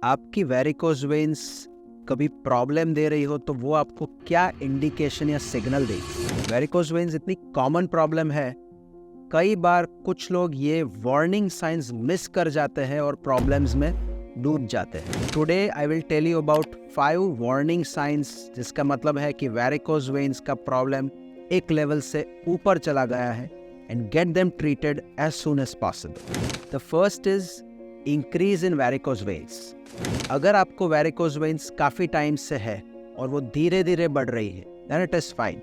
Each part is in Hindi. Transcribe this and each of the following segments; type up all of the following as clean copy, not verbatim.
आपकी वेरिकोज वेन्स कभी प्रॉब्लम दे रही हो तो वो आपको क्या इंडिकेशन या सिग्नल देगी? वेरिकोज वेन्स इतनी कॉमन प्रॉब्लम है, कई बार कुछ लोग ये वार्निंग साइंस मिस कर जाते हैं और प्रॉब्लम्स में डूब जाते हैं। Today I will tell you about 5 warning signs, जिसका मतलब है कि वेरिकोज वेन्स का प्रॉब्लम एक लेवल से ऊपर चला गया है, and get them treated as soon as possible. The first is increase in varicose veins. अगर आपको वेरिकोज वेन्स काफ़ी टाइम से है और वो धीरे धीरे बढ़ रही है, then it is fine.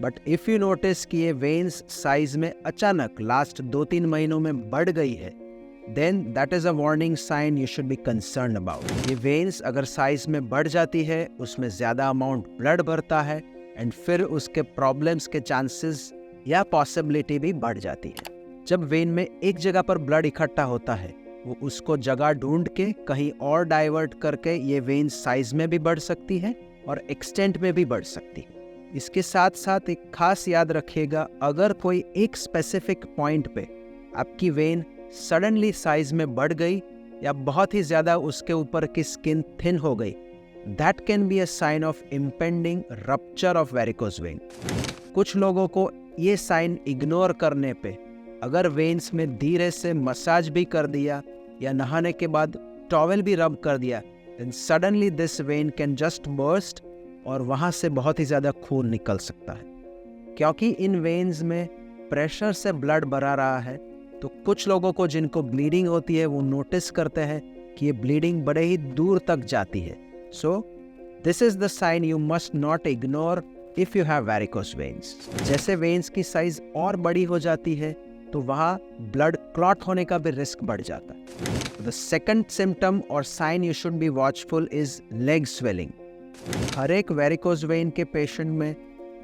But if you notice कि ये वेन्स साइज में अचानक लास्ट 2-3 महीनों में बढ़ गई है, then that is a warning sign you should be concern about. ये वेन्स अगर साइज में बढ़ जाती है, उसमें ज़्यादा अमाउंट ब्लड भरता है, एंड फिर उसके प्रॉब्लम्स के चांसेस या पॉसिबिलिटी भी बढ़ जाती है। जब वेन में एक जगह पर ब्लड इकट्ठा होता है, वो उसको जगह ढूंढ के कहीं और डाइवर्ट करके ये वेन साइज में भी बढ़ सकती है और एक्सटेंट में भी बढ़ सकती है। इसके साथ साथ एक खास याद रखिएगा, अगर कोई एक स्पेसिफिक पॉइंट पे आपकी वेन सडनली साइज में बढ़ गई या बहुत ही ज़्यादा उसके ऊपर की स्किन थिन हो गई, that can be a sign of impending rupture of varicose vein. कुछ लोगों को ये साइन इग्नोर करने पे अगर वेन्स में धीरे से मसाज भी कर दिया या नहाने के बाद टॉवेल भी रब कर दिया, then suddenly this vein can just burst और वहाँ से बहुत ही ज़्यादा खून निकल सकता है। क्योंकि इन वेन्स में प्रेशर से ब्लड भरा रहा है, तो कुछ लोगों को जिनको ब्लीडिंग होती है वो नोटिस करते हैं कि ये ब्लीडिंग बड़े ही दूर तक जाती है। So this is the sign you must not ignore if you have varicose veins. जैसे वेन्स की साइज और बड़ी हो जाती है तो वहाँ ब्लड क्लॉट होने का भी रिस्क बढ़ जाता है। द सेकंड सिम्टम और sign you should be watchful is leg swelling. हर एक वेरिकोज वेन के पेशेंट में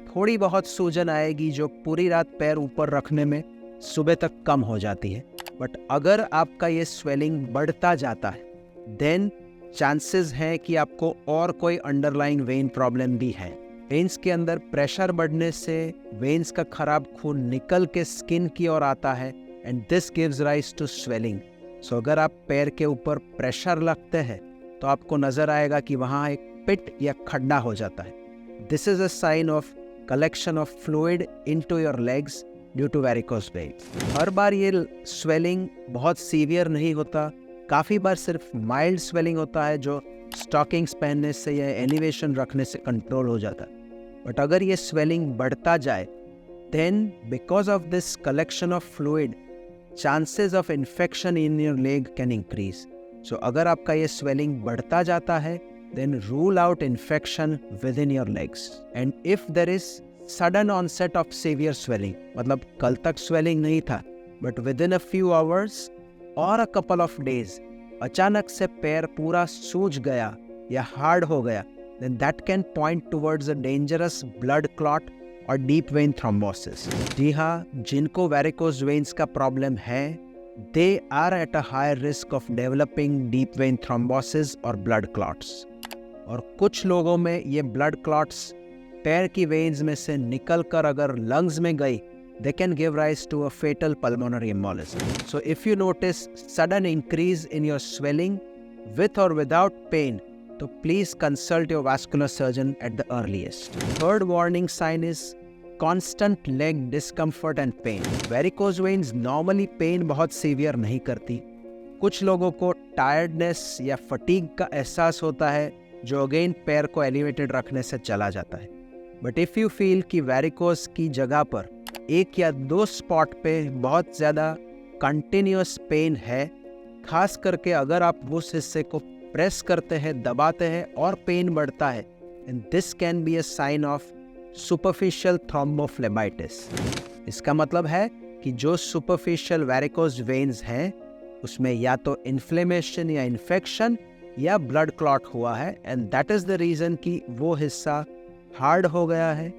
थोड़ी बहुत सूजन आएगी जो पूरी रात पैर ऊपर रखने में सुबह तक कम हो जाती है। बट अगर आपका ये स्वेलिंग बढ़ता जाता है, देन चांसेस हैं कि आपको और कोई अंडरलाइंग वेन प्रॉब्लम भी है। वेन्स के अंदर प्रेशर बढ़ने से वेन्स का खराब खून निकल के स्किन की ओर आता है, and this gives rise to swelling. So अगर आप पैर के ऊपर प्रेशर लगते हैं तो आपको नजर आएगा कि वहाँ एक पिट या खड्डा हो जाता है। This is a sign of collection of fluid into your legs due to varicose veins. हर बार ये स्वेलिंग बहुत सीवियर नहीं होता, काफ़ी बार सिर्फ माइल्ड स्वेलिंग होता है जो स्टॉकिंग्स पहनने से या एलिवेशन रखने से कंट्रोल हो जाता है। बट अगर ये स्वेलिंग बढ़ता जाए, then because of this collection of fluid, chances of infection in your leg can increase. So अगर आपका ये स्वेलिंग बढ़ता जाता है, then rule out infection with in your legs. And if there is sudden onset of severe swelling, मतलब कल तक स्वेलिंग नहीं था but with in a few hours और अ कपल ऑफ डेज अचानक से पैर पूरा सूज गया या हार्ड हो गया, then that can point towards a dangerous blood clot or deep vein thrombosis. जी हाँ, जिनको वेरिकोज वेन्स का प्रॉब्लम है, they are at a higher risk of developing deep vein thrombosis or blood clots. और कुछ लोगों में ये blood clots पैर की वेन्स में से निकल कर अगर lungs में गई, they can give rise to a fatal pulmonary embolism. So if you notice sudden increase in your swelling with or without pain, तो please consult your vascular surgeon at the earliest. Third warning sign is constant leg discomfort and pain. Varicose veins normally pain बहुत severe नहीं करती। कुछ लोगों को tiredness या fatigue का एहसास होता है जो अगेन पैर को elevated रखने से चला जाता है। But if you feel कि varicose की जगह पर एक या 2 स्पॉट पे बहुत ज़्यादा कंटिन्यूस पेन है, खास करके अगर आप उस हिस्से को प्रेस करते हैं, दबाते हैं और पेन बढ़ता है, and this can be a sign of superficial thrombophlebitis. इसका मतलब है कि जो सुपरफिशियल वेरिकोज वेन्स हैं उसमें या तो इन्फ्लेमेशन या इन्फेक्शन या ब्लड क्लॉट हुआ है, and that is the reason कि वो हिस्सा हार्ड हो गया है,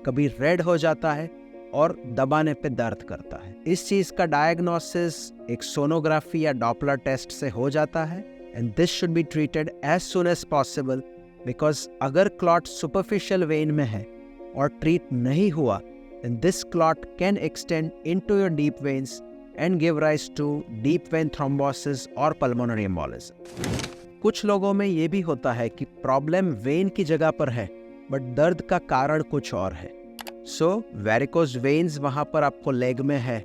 कभी रेड हो जाता है और दबाने पे दर्द करता है। इस चीज़ का डायग्नोसिस एक सोनोग्राफी या डॉपलर टेस्ट से हो जाता है, and this should be treated as soon as possible, because अगर क्लॉट सुपरफिशियल वेन में है और ट्रीट नहीं हुआ, then this clot can extend into your deep veins and give rise to deep vein thrombosis or pulmonary embolism. कुछ लोगों में ये भी होता है कि प्रॉब्लम वेन की जगह पर है बट दर्द का कारण कुछ और है। सो वेरिकोज वेन्स वहाँ पर आपको लेग में है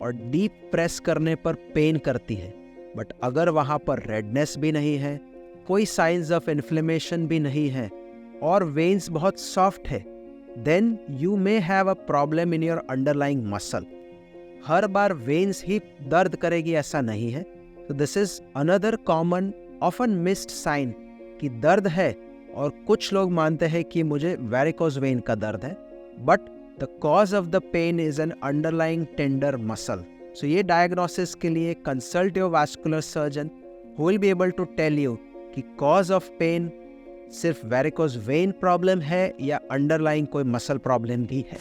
और डीप प्रेस करने पर पेन करती है, बट अगर वहाँ पर रेडनेस भी नहीं है, कोई साइंस ऑफ इन्फ्लेमेशन भी नहीं है और वेन्स बहुत सॉफ्ट है, then you may have a problem in your underlying muscle. हर बार वेन्स ही दर्द करेगी ऐसा नहीं है। तो this is another common often missed sign कि दर्द है और कुछ लोग मानते हैं कि मुझे वेरिकोज वेन का दर्द है, but the cause of the pain is an underlying tender muscle. So ये डायग्नोसिस के लिए consult your vascular surgeon who will be able to tell you कि कॉज ऑफ पेन सिर्फ वेरिकोज वेन प्रॉब्लम है या अंडरलाइंग कोई मसल प्रॉब्लम भी है।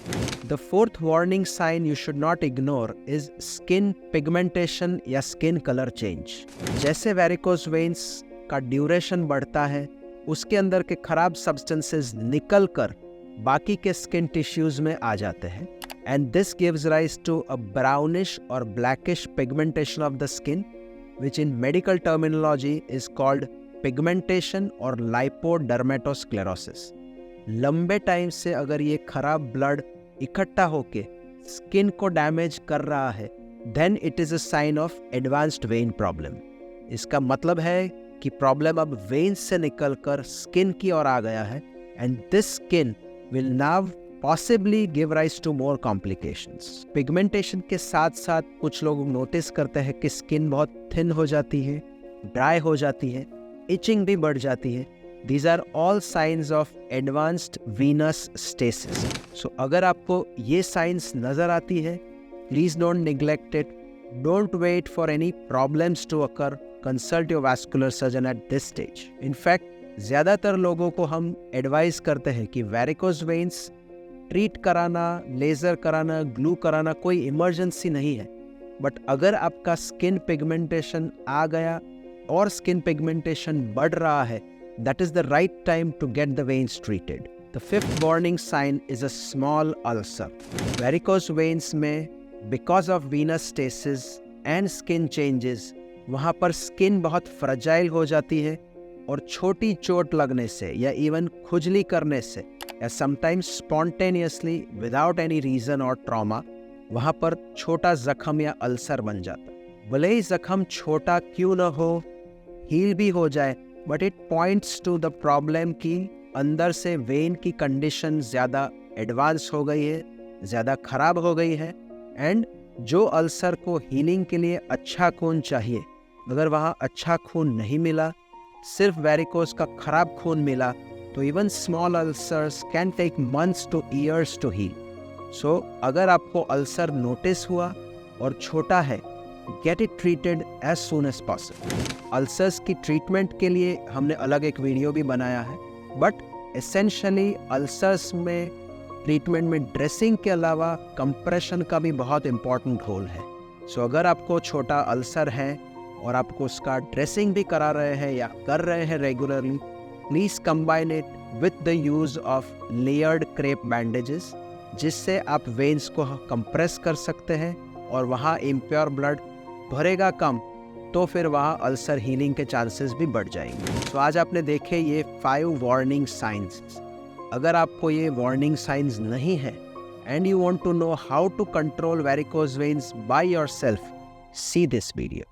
The fourth warning sign you should not ignore is skin pigmentation या स्किन कलर चेंज। जैसे वेरिकोज वेन्स का ड्यूरेशन बढ़ता है, उसके अंदर के खराब सब्सटेंसेस निकल कर बाकी के स्किन टिश्यूज में आ जाते हैं and this gives rise to a brownish और blackish pigmentation of the skin, which in medical terminology is called pigmentation और लाइपोडर्मेटोस्क्लेरोसिस। लंबे टाइम से अगर ये खराब ब्लड इकट्ठा होके स्किन को डैमेज कर रहा है, then it is a sign of advanced vein problem. इसका मतलब है कि प्रॉब्लम अब वेन से निकलकर स्किन की ओर आ गया है and this skin will now possibly give rise to more complications. Pigmentation के साथ साथ कुछ लोग नोटिस करते हैं कि स्किन बहुत थिन हो जाती है, ड्राई हो जाती है, इचिंग भी बढ़ जाती है। These are all signs of advanced venous stasis. So अगर आपको ये signs नजर आती है, please don't neglect it. Don't wait for any problems to occur. Consult your vascular surgeon at this stage. In fact, ज़्यादातर लोगों को हम एडवाइस करते हैं कि वेरिकोज वेन्स ट्रीट कराना, लेज़र कराना, ग्लू कराना कोई इमरजेंसी नहीं है, बट अगर आपका स्किन पिगमेंटेशन आ गया और स्किन पिगमेंटेशन बढ़ रहा है, that is the right time to get the veins treated. The fifth warning sign is a small ulcer. Varicose veins में because of venous stasis and skin changes, वहाँ पर skin बहुत fragile हो जाती है और छोटी चोट लगने से या even खुजली करने से या sometimes spontaneously without any reason or trauma, वहाँ पर छोटा जख्म या अल्सर बन जाता है। भले ही जख्म छोटा क्यों न हो, हील भी हो जाए, but it points to the problem कि अंदर से वेन की कंडीशन ज़्यादा एडवांस हो गई है, ज़्यादा खराब हो गई है एंड जो अल्सर को हीलिंग के लिए अच्छा खून चाहिए, अगर वहाँ अच्छा खून नहीं मिला, सिर्फ वेरिकोज का खराब खून मिला, तो even small ulcers can take months to years to heal. So अगर आपको अल्सर नोटिस हुआ और छोटा है, get it treated as soon as possible. Ulcers की ट्रीटमेंट के लिए हमने अलग एक वीडियो भी बनाया है, बट एसेंशियली अल्सर्स में ट्रीटमेंट में ड्रेसिंग के अलावा कंप्रेशन का भी बहुत इम्पॉर्टेंट रोल है। सो अगर आपको छोटा अल्सर है और आपको उसका ड्रेसिंग भी करा रहे हैं या कर रहे हैं regularly, please combine it with the use of layered crepe bandages, जिससे आप वेन्स को कंप्रेस कर सकते हैं और वहाँ इम्प्योर ब्लड भरेगा कम, तो फिर वहाँ अल्सर हीलिंग के चांसेस भी बढ़ जाएंगे। तो आज आपने देखे ये 5 वार्निंग साइंस। अगर आपको ये वार्निंग साइंस नहीं है and you want to know how to control varicose veins by yourself, see this video.